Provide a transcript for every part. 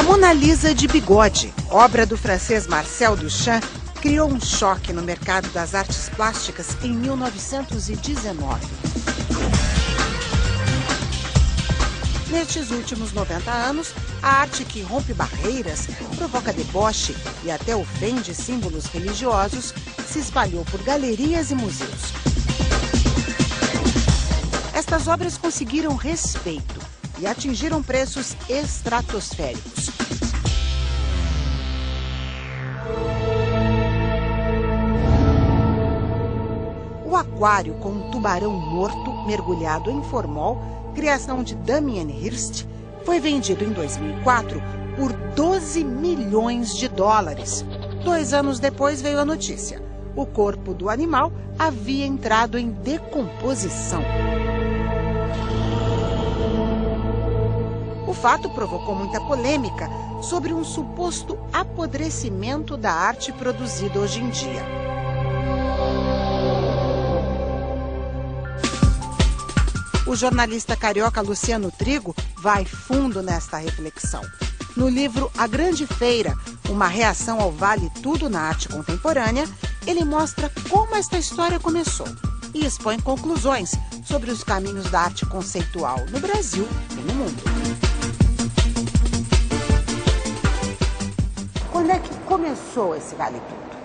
Mona Lisa de bigode, obra do francês Marcel Duchamp, criou um choque no mercado das artes plásticas em 1919. Nestes últimos 90 anos, a arte que rompe barreiras, provoca deboche e até ofende símbolos religiosos se espalhou por galerias e museus. Estas obras conseguiram respeito e atingiram preços estratosféricos. O aquário com um tubarão morto mergulhado em formol, criação de Damien Hirst, foi vendido em 2004 por 12 milhões de dólares. 2 anos depois veio a notícia. O corpo do animal havia entrado em decomposição. O fato provocou muita polêmica sobre um suposto apodrecimento da arte produzida hoje em dia. O jornalista carioca Luciano Trigo vai fundo nesta reflexão. No livro A Grande Feira, uma reação ao vale tudo na arte contemporânea, ele mostra como esta história começou e expõe conclusões sobre os caminhos da arte conceitual no Brasil e no mundo. Quando é que começou esse vale tudo?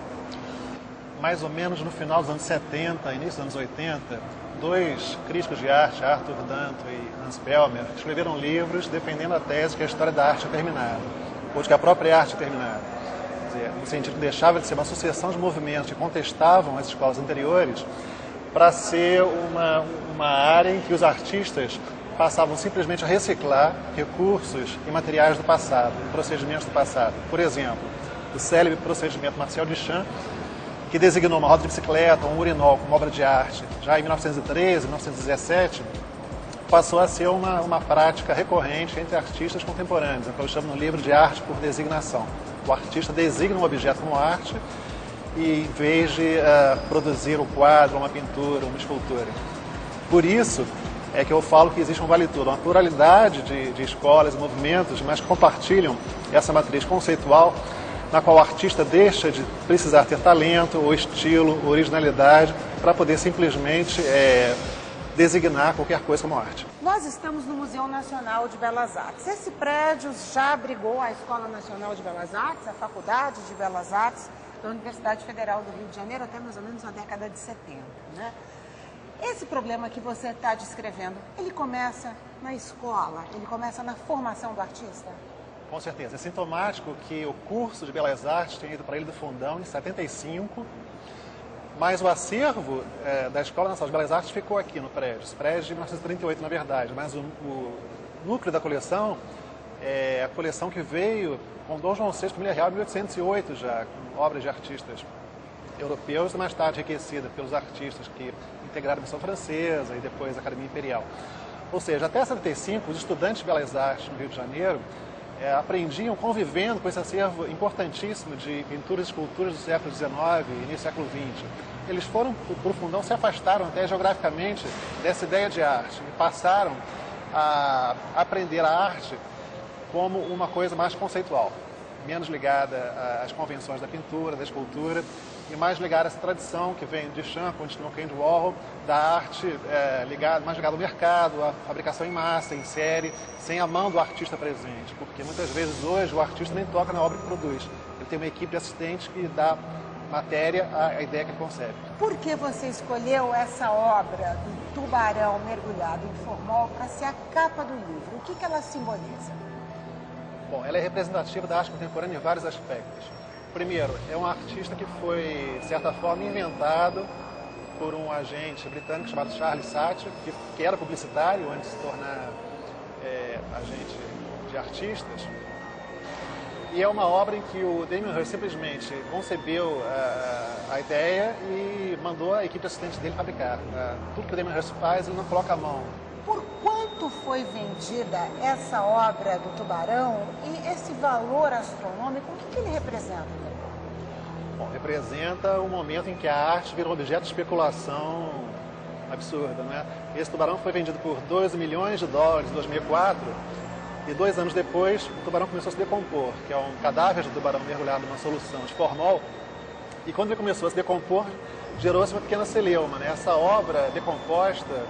Mais ou menos no final dos anos 70, início dos anos 80, 2 críticos de arte, Arthur Danto e Hans Bellmer, escreveram livros defendendo a tese que a história da arte é terminada, ou de que a própria arte é terminada. Quer dizer, no sentido que deixava de ser uma sucessão de movimentos que contestavam as escolas anteriores para ser uma área em que os artistas passavam simplesmente a reciclar recursos e materiais do passado, procedimentos do passado. Por exemplo, o célebre procedimento Marcel Duchamp, que designou uma roda de bicicleta, um urinol como obra de arte, já em 1913, 1917, passou a ser uma prática recorrente entre artistas contemporâneos, é o que eu chamo no livro de arte por designação. O artista designa um objeto como arte e, em vez de produzir um quadro, uma pintura, uma escultura. Por isso é que eu falo que existe um vale tudo, uma pluralidade de escolas e movimentos, mas que compartilham essa matriz conceitual na qual o artista deixa de precisar ter talento, ou estilo, ou originalidade, para poder simplesmente designar qualquer coisa como arte. Nós estamos no Museu Nacional de Belas Artes. Esse prédio já abrigou a Escola Nacional de Belas Artes, a Faculdade de Belas Artes da Universidade Federal do Rio de Janeiro, até mais ou menos na década de 70, né? Esse problema que você está descrevendo, ele começa na escola, ele começa na formação do artista? Com certeza. É sintomático que o curso de Belas Artes tenha ido para Ilha do Fundão em 75, mas o acervo da Escola Nacional de Belas Artes ficou aqui no prédio. Esse prédio de 1938, na verdade, mas o núcleo da coleção é a coleção que veio com Dom João VI, família real, em 1808 já, com obras de artistas europeus e mais tarde enriquecida pelos artistas que integraram a missão francesa e depois a Academia Imperial. Ou seja, até 75, os estudantes de Belas Artes no Rio de Janeiro aprendiam convivendo com esse acervo importantíssimo de pinturas e esculturas do século XIX e início do século XX. Eles foram para o fundão, se afastaram até geograficamente dessa ideia de arte e passaram a aprender a arte como uma coisa mais conceitual, menos ligada às convenções da pintura, da escultura, e mais ligada a essa tradição que vem de Duchamp, continua com Andy Warhol, da arte mais ligada ao mercado, à fabricação em massa, em série, sem a mão do artista presente, porque muitas vezes hoje o artista nem toca na obra que produz. Ele tem uma equipe de assistentes que dá matéria à ideia que ele concebe. Por que você escolheu essa obra do tubarão mergulhado em formol para ser a capa do livro? O que ela simboliza? Bom, ela é representativa da arte contemporânea em vários aspectos. Primeiro, é um artista que foi, de certa forma, inventado por um agente britânico chamado Charles Saatchi, que era publicitário antes de se tornar agente de artistas. E é uma obra em que o Damien Hirst simplesmente concebeu a ideia e mandou a equipe de assistentes dele fabricar. Tudo que o Damien Hirst faz, ele não coloca a mão. Por quanto foi vendida essa obra do tubarão e esse valor astronômico, o que ele representa? Bom, representa o momento em que a arte virou objeto de especulação absurda, né? Esse tubarão foi vendido por 2 milhões de dólares em 2004 E 2 anos depois, o tubarão começou a se decompor, que é um cadáver de tubarão mergulhado numa solução de formol. E quando ele começou a se decompor, gerou-se uma pequena celeuma, né? Essa obra decomposta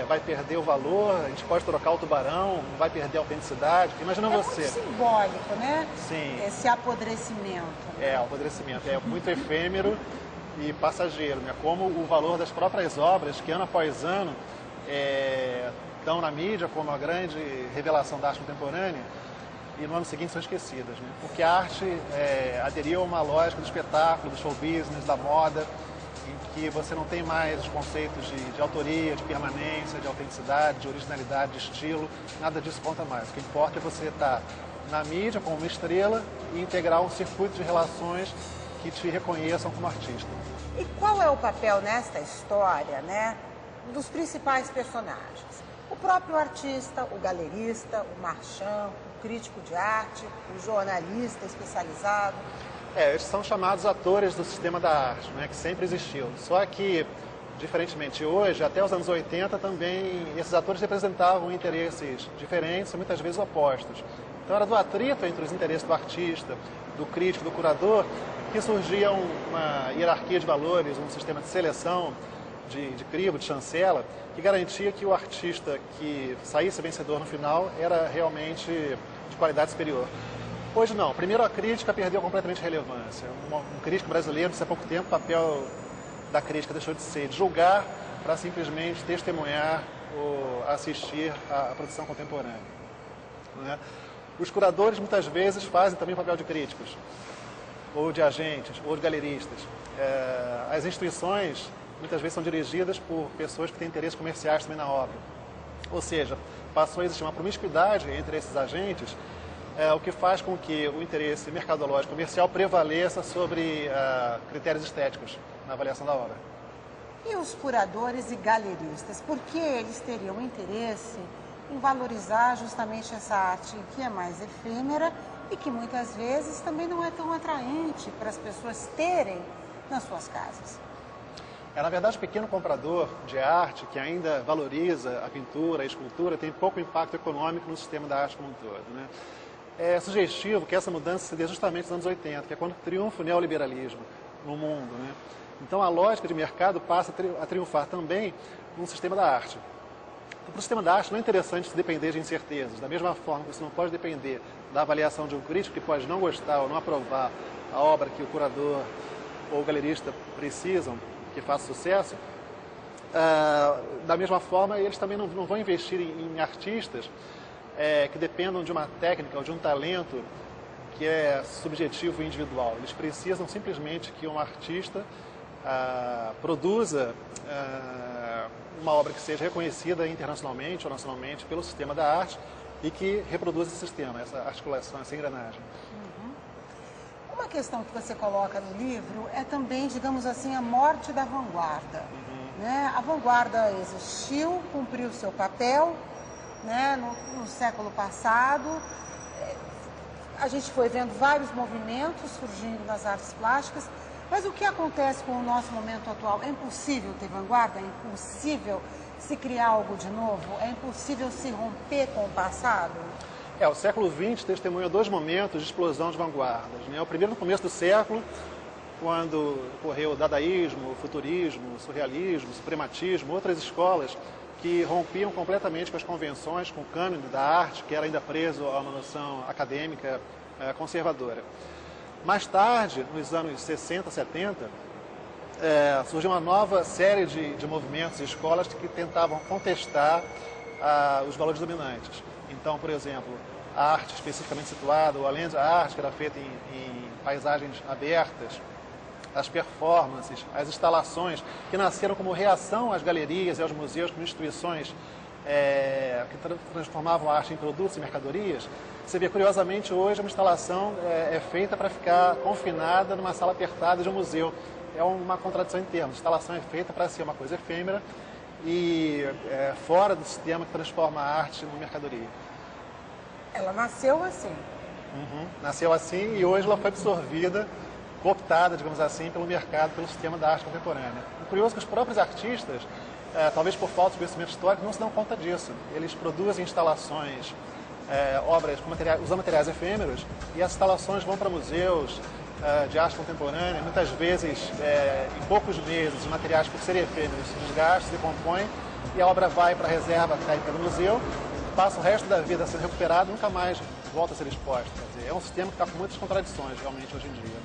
vai perder o valor, a gente pode trocar o tubarão, vai perder a autenticidade. Imagina você. É muito simbólico, né? Sim. Esse apodrecimento. O apodrecimento é muito efêmero e passageiro, né? Como o valor das próprias obras, que ano após ano estão na mídia como a grande revelação da arte contemporânea, e no ano seguinte são esquecidas, né? Porque a arte aderiu a uma lógica do espetáculo, do show business, da moda, em que você não tem mais os conceitos de autoria, de permanência, de autenticidade, de originalidade, de estilo, nada disso conta mais. O que importa é você estar na mídia como uma estrela e integrar um circuito de relações que te reconheçam como artista. E qual é o papel nesta história, né, dos principais personagens? O próprio artista, o galerista, o marchand, o crítico de arte, o jornalista especializado. Eles são chamados atores do sistema da arte, né, que sempre existiu. Só que, diferentemente hoje, até os anos 80 também, esses atores representavam interesses diferentes e muitas vezes opostos. Então era do atrito entre os interesses do artista, do crítico, do curador, que surgia uma hierarquia de valores, um sistema de seleção, de crivo, de chancela, que garantia que o artista que saísse vencedor no final era realmente de qualidade superior. Hoje não. Primeiro, a crítica perdeu completamente relevância. Um crítico brasileiro, há pouco tempo, o papel da crítica deixou de ser de julgar para simplesmente testemunhar ou assistir à produção contemporânea, né? Os curadores, muitas vezes, fazem também o papel de críticos, ou de agentes, ou de galeristas. As instituições, muitas vezes, são dirigidas por pessoas que têm interesses comerciais também na obra. Ou seja, passou a existir uma promiscuidade entre esses agentes, o que faz com que o interesse mercadológico comercial prevaleça sobre critérios estéticos na avaliação da obra. E os curadores e galeristas, por que eles teriam interesse em valorizar justamente essa arte que é mais efêmera e que muitas vezes também não é tão atraente para as pessoas terem nas suas casas? Na verdade, o pequeno comprador de arte, que ainda valoriza a pintura, a escultura, tem pouco impacto econômico no sistema da arte como um todo, né? É sugestivo que essa mudança se dê justamente nos anos 80, que é quando triunfa o neoliberalismo no mundo, né? Então a lógica de mercado passa a triunfar também no sistema da arte. Então, para o sistema da arte não é interessante se depender de incertezas. Da mesma forma que você não pode depender da avaliação de um crítico que pode não gostar ou não aprovar a obra que o curador ou o galerista precisam que faça sucesso, da mesma forma eles também não vão investir em artistas que dependam de uma técnica ou de um talento que é subjetivo e individual. Eles precisam simplesmente que um artista produza uma obra que seja reconhecida internacionalmente ou nacionalmente pelo sistema da arte e que reproduza esse sistema, essa articulação, essa engrenagem. Uma questão que você coloca no livro é também, digamos assim, a morte da vanguarda. Né? A vanguarda existiu, cumpriu seu papel, né? No século passado. A gente foi vendo vários movimentos surgindo nas artes plásticas, mas o que acontece com o nosso momento atual? É impossível ter vanguarda? É impossível se criar algo de novo? É impossível se romper com o passado? O século XX testemunha 2 momentos de explosão de vanguardas, né? O primeiro no começo do século, quando ocorreu o dadaísmo, o futurismo, o surrealismo, o suprematismo, outras escolas que rompiam completamente com as convenções, com o cânone da arte, que era ainda preso a uma noção acadêmica conservadora. Mais tarde, nos anos 60, 70, surgiu uma nova série de movimentos e escolas que tentavam contestar os valores dominantes. Então, por exemplo, a arte especificamente situada, ou a land art, que era feita em paisagens abertas, as performances, as instalações, que nasceram como reação às galerias e aos museus como instituições que transformavam a arte em produtos e mercadorias. Você vê, curiosamente, hoje uma instalação é feita para ficar confinada numa sala apertada de um museu. É uma contradição em termos. A instalação é feita para ser uma coisa efêmera e fora do sistema que transforma a arte numa mercadoria. Ela nasceu assim. Nasceu assim e hoje ela foi absorvida, cooptada, digamos assim, pelo mercado, pelo sistema da arte contemporânea. O curioso é que os próprios artistas, talvez por falta de conhecimento histórico, não se dão conta disso. Eles produzem instalações obras usando materiais efêmeros, e as instalações vão para museus de arte contemporânea, muitas vezes em poucos meses os materiais, por serem efêmeros, se desgastam, se decompõem, e a obra vai para a reserva técnica do museu, passa o resto da vida sendo recuperado e nunca mais volta a ser exposta. Quer dizer, é um sistema que está com muitas contradições realmente hoje em dia.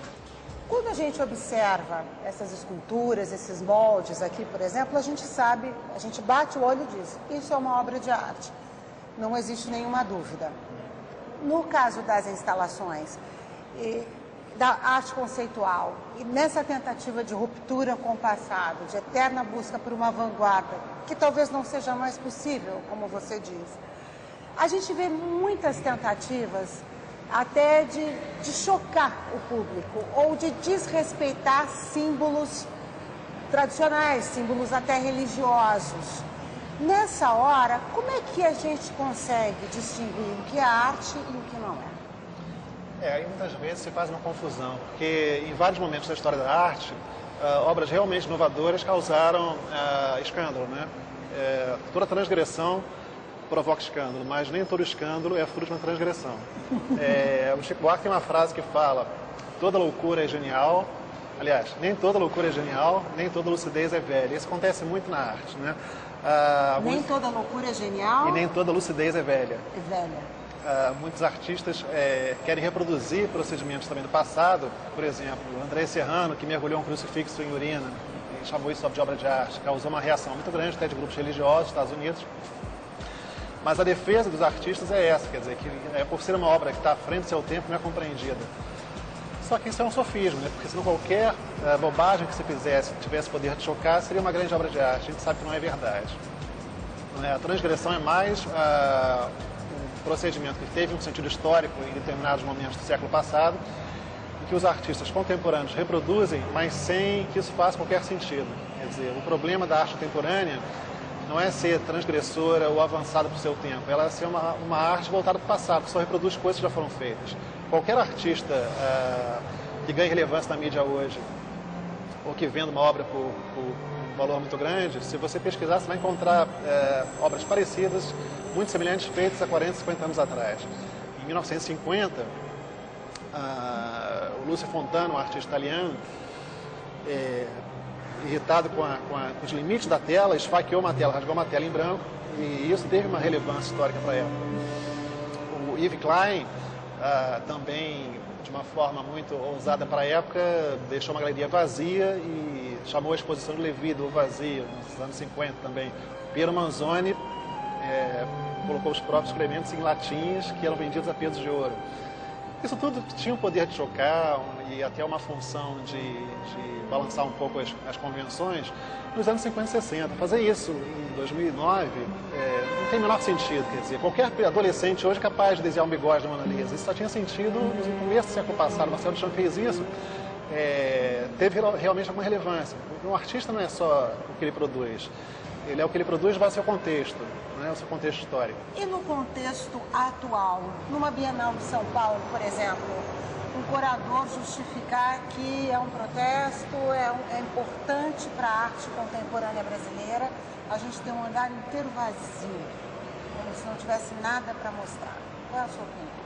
Quando a gente observa essas esculturas, esses moldes aqui, por exemplo, a gente sabe, a gente bate o olho e diz, isso é uma obra de arte. Não existe nenhuma dúvida. No caso das instalações, da arte conceitual, e nessa tentativa de ruptura com o passado, de eterna busca por uma vanguarda, que talvez não seja mais possível, como você diz, a gente vê muitas tentativas até de chocar o público ou de desrespeitar símbolos tradicionais, símbolos até religiosos. Nessa hora, como é que a gente consegue distinguir o que é arte e o que não é? Aí muitas vezes se faz uma confusão, porque em vários momentos da história da arte, obras realmente inovadoras causaram escândalo, né? Toda transgressão provoca escândalo, mas nem todo escândalo é fruto de uma transgressão. O Chico Buarque tem uma frase que fala: toda loucura é genial. Aliás, nem toda loucura é genial, nem toda lucidez é velha. Isso acontece muito na arte, né? Nem toda loucura é genial. E nem toda lucidez é velha. É velha. Muitos artistas querem reproduzir procedimentos também do passado. Por exemplo, André Serrano, que mergulhou um crucifixo em urina e chamou isso de obra de arte, causou uma reação muito grande até de grupos religiosos dos Estados Unidos. Mas a defesa dos artistas é essa, quer dizer, que por ser uma obra que está à frente do seu tempo, não é compreendida. Só que isso é um sofismo, né? Porque senão qualquer bobagem que se fizesse, tivesse poder de chocar, seria uma grande obra de arte. A gente sabe que não é verdade. A transgressão é mais um procedimento que teve um sentido histórico em determinados momentos do século passado, e que os artistas contemporâneos reproduzem, mas sem que isso faça qualquer sentido. Quer dizer, o problema da arte contemporânea não é ser transgressora ou avançada para o seu tempo, ela é ser uma arte voltada para o passado, que só reproduz coisas que já foram feitas. Qualquer artista que ganhe relevância na mídia hoje, ou que venda uma obra por um valor muito grande, se você pesquisar, você vai encontrar obras parecidas, muito semelhantes, feitas há 40, 50 anos atrás. Em 1950, o Lúcio Fontana, um artista italiano, irritado com os limites da tela, esfaqueou uma tela, rasgou uma tela em branco, e isso teve uma relevância histórica para a época. O Yves Klein, também de uma forma muito ousada para a época, deixou uma galeria vazia e chamou a exposição de Levi do Vazio, nos anos 50 também. Piero Manzoni colocou os próprios Clementes em latinhas que eram vendidos a pesos de ouro. Isso tudo tinha o poder de chocar e até uma função de balançar um pouco as convenções nos anos 50 e 60. Fazer isso em 2009 não tem o menor sentido. Quer dizer, qualquer adolescente hoje é capaz de desenhar um bigode da Mona Lisa. Isso só tinha sentido no começo do século passado. Marcel Duchamp fez isso, teve realmente alguma relevância. Um artista não é só o que ele produz. Ele é o que ele produz vai ao seu contexto, né, o seu contexto histórico. E no contexto atual, numa Bienal de São Paulo, por exemplo, um curador justificar que é um protesto, é importante para a arte contemporânea brasileira a gente ter um andar inteiro vazio, como se não tivesse nada para mostrar. Qual é a sua opinião?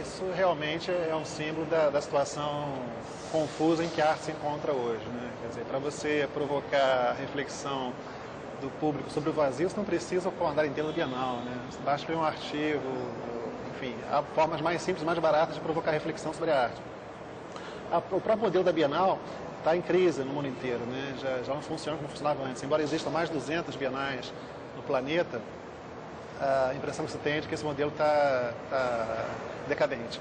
Isso realmente é um símbolo da situação confusa em que a arte se encontra hoje, né? Quer dizer, para você provocar reflexão do público sobre o vazio, você não precisa o andar inteiro da Bienal, né? Você basta ler um artigo, enfim, há formas mais simples, mais baratas de provocar reflexão sobre a arte. O próprio modelo da Bienal está em crise no mundo inteiro, né? Já não funciona como funcionava antes. Embora existam mais de 200 bienais no planeta, a impressão que você tem é de que esse modelo está decadente.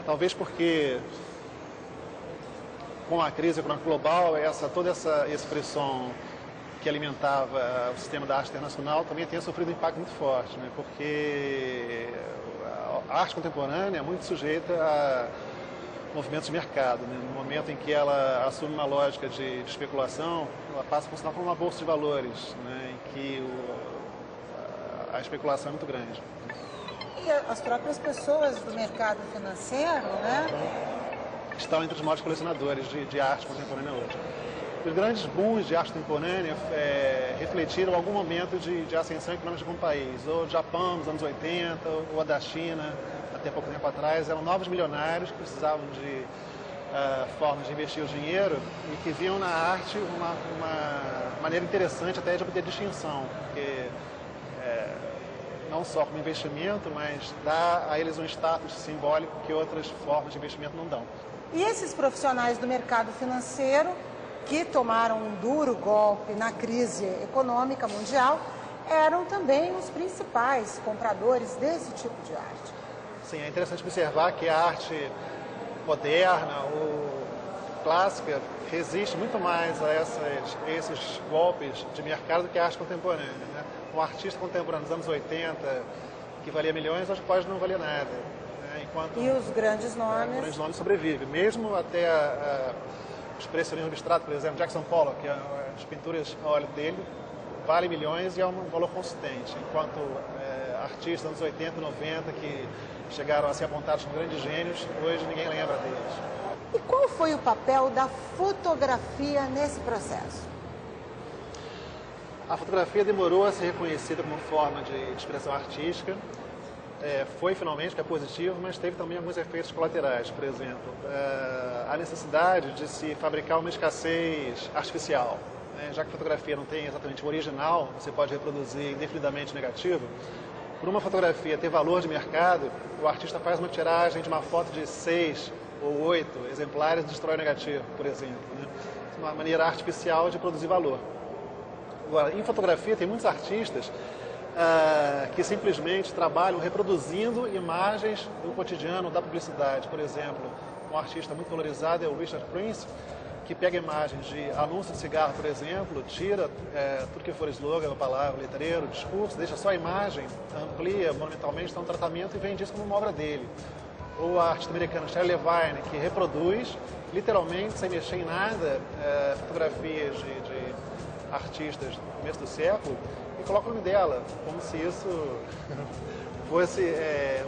Talvez porque com a crise econômica global, toda essa expressão que alimentava o sistema da arte internacional também tenha sofrido um impacto muito forte, né? Porque a arte contemporânea é muito sujeita a movimentos de mercado, né? No momento em que ela assume uma lógica de especulação, ela passa a funcionar como uma bolsa de valores, né? Em que a especulação é muito grande. E as próprias pessoas do mercado financeiro, né? Estão entre os maiores colecionadores de arte contemporânea hoje. Os grandes booms de arte contemporânea refletiram algum momento de ascensão econômica de algum país, ou do Japão nos anos 80, ou da China, até pouco tempo atrás. Eram novos milionários que precisavam de formas de investir o dinheiro e que viam na arte uma maneira interessante até de obter distinção, porque não só como investimento, mas dá a eles um status simbólico que outras formas de investimento não dão. E esses profissionais do mercado financeiro que tomaram um duro golpe na crise econômica mundial eram também os principais compradores desse tipo de arte. Sim, é interessante observar que a arte moderna ou clássica resiste muito mais a esses golpes de mercado do que a arte contemporânea, né? Um artista contemporâneo dos anos 80, que valia milhões, hoje pode não valer nada. Né? Enquanto e os grandes nomes? Os grandes nomes sobrevivem, mesmo até o expressionismo abstrato, por exemplo, Jackson Pollock, que as pinturas a óleo dele valem milhões e é um valor consistente, enquanto artistas dos anos 80 e 90 que chegaram a ser apontados como grandes gênios, hoje ninguém lembra deles. E qual foi o papel da fotografia nesse processo? A fotografia demorou a ser reconhecida como forma de expressão artística. Foi finalmente, que é positivo, mas teve também alguns efeitos colaterais. Por exemplo, a necessidade de se fabricar uma escassez artificial. Já que a fotografia não tem exatamente o original, você pode reproduzir indefinidamente negativo. Por uma fotografia ter valor de mercado, o artista faz uma tiragem de uma foto de 6 ou 8 exemplares e destrói o negativo, por exemplo. Né? Uma maneira artificial de produzir valor. Agora, em fotografia tem muitos artistas que simplesmente trabalham reproduzindo imagens do cotidiano, da publicidade. Por exemplo, um artista muito valorizado é o Richard Prince, que pega imagens de anúncio de cigarro, por exemplo, tira tudo que for slogan, palavra, letreiro, discurso, deixa só a imagem, amplia monumentalmente, dá um tratamento e vende isso como uma obra dele. Ou a artista americana Shirley Levine, que reproduz, literalmente, sem mexer em nada, fotografias de artistas do começo do século e coloca o nome dela, como se isso fosse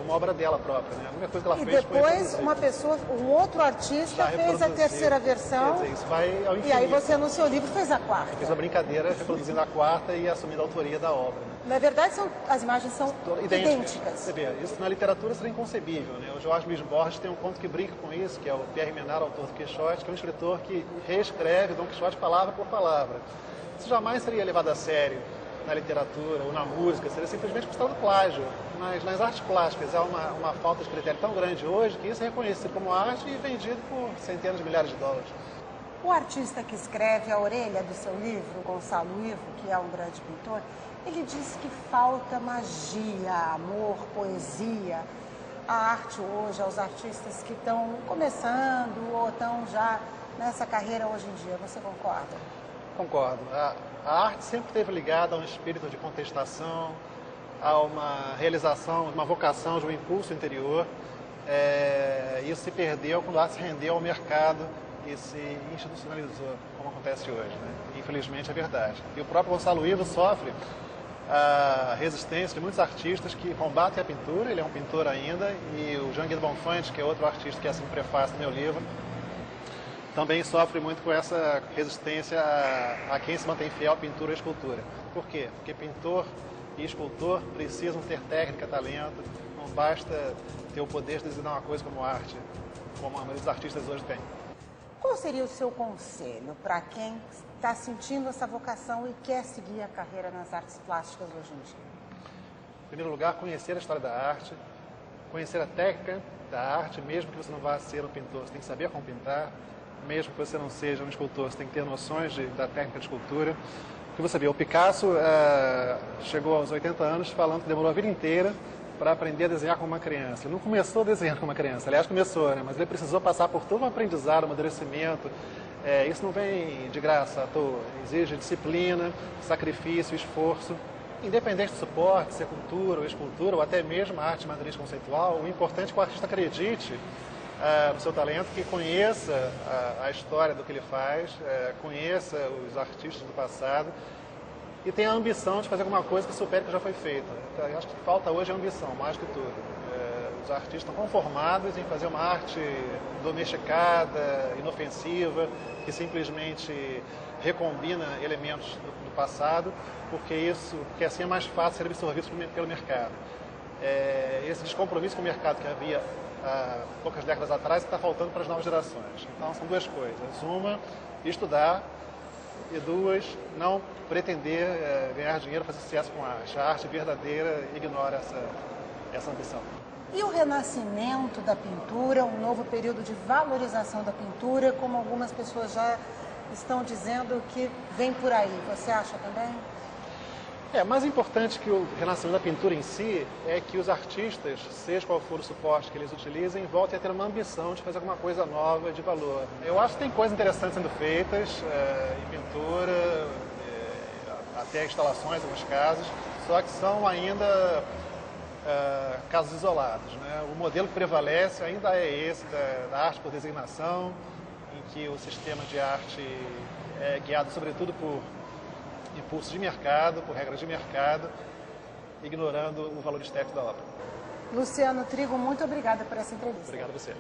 uma obra dela própria, né? A única coisa que ela e fez depois um outro artista fez a terceira versão, quer dizer, isso vai ao infinito. E aí você no seu livro fez a quarta. Fez uma brincadeira reproduzindo a quarta e assumindo a autoria da obra. Né? Na verdade, as imagens são idênticas. Você vê, isso na literatura seria inconcebível, né? O Jorge Luiz Borges tem um conto que brinca com isso, que é o Pierre Menard, autor do Quixote, que é um escritor que reescreve Dom Quixote palavra por palavra. Isso jamais seria levado a sério na literatura ou na música, seria simplesmente considerado plágio. Mas nas artes plásticas há uma falta de critério tão grande hoje que isso é reconhecido como arte e vendido por centenas de milhares de dólares. O artista que escreve a orelha do seu livro, Gonçalo Ivo, que é um grande pintor, ele diz que falta magia, amor, poesia. A arte hoje, aos artistas que estão começando ou estão já nessa carreira hoje em dia. Você concorda? Concordo. A arte sempre esteve ligada a um espírito de contestação, a uma realização, uma vocação, de um impulso interior. Isso se perdeu quando a arte se rendeu ao mercado e se institucionalizou, como acontece hoje. Né? Infelizmente é verdade. E o próprio Gonçalo Ivo sofre a resistência de muitos artistas que combatem a pintura, ele é um pintor ainda, e o Jean Guido Bonfante, que é outro artista que é assim no prefácio do meu livro, também sofre muito com essa resistência a quem se mantém fiel à pintura e à escultura. Por quê? Porque pintor e escultor precisam ter técnica, talento, não basta ter o poder de designar uma coisa como arte, como a maioria dos artistas hoje tem. Qual seria o seu conselho para quem está sentindo essa vocação e quer seguir a carreira nas artes plásticas hoje em dia? Em primeiro lugar, conhecer a história da arte, conhecer a técnica da arte, mesmo que você não vá ser um pintor, você tem que saber como pintar. Mesmo que você não seja um escultor, você tem que ter noções da técnica de escultura. Porque você vê, o Picasso chegou aos 80 anos falando que demorou a vida inteira para aprender a desenhar como uma criança. Ele não começou desenhando como uma criança, aliás começou, né? Mas ele precisou passar por todo um aprendizado, um amadurecimento. Isso não vem de graça à toa, exige disciplina, sacrifício, esforço. Independente do suporte, se é cultura ou escultura, ou até mesmo a arte matriz conceitual, o importante é que o artista acredite no seu talento, que conheça a história do que ele faz, conheça os artistas do passado e tenha a ambição de fazer alguma coisa que supere o que já foi feito. Então, eu acho que falta hoje a ambição, mais que tudo. Os artistas estão conformados em fazer uma arte domesticada, inofensiva, que simplesmente recombina elementos do passado, porque assim é mais fácil ser absorvido pelo mercado. Esse descompromisso com o mercado que havia há poucas décadas atrás está faltando para as novas gerações. Então são duas coisas. Uma, estudar, e duas, não pretender ganhar dinheiro, fazer sucesso com a arte. A arte verdadeira ignora essa ambição. E o renascimento da pintura, um novo período de valorização da pintura, como algumas pessoas já estão dizendo que vem por aí. Você acha também? Mais importante que o renascimento da pintura em si é que os artistas, seja qual for o suporte que eles utilizem, voltem a ter uma ambição de fazer alguma coisa nova, de valor. Eu acho que tem coisas interessantes sendo feitas em pintura, até instalações em alguns casos, só que são ainda casos isolados, né? O modelo que prevalece ainda é esse da arte por designação, em que o sistema de arte é guiado sobretudo por impulsos de mercado, por regras de mercado, ignorando o valor estético da obra. Luciano Trigo, muito obrigada por essa entrevista. Obrigado a você.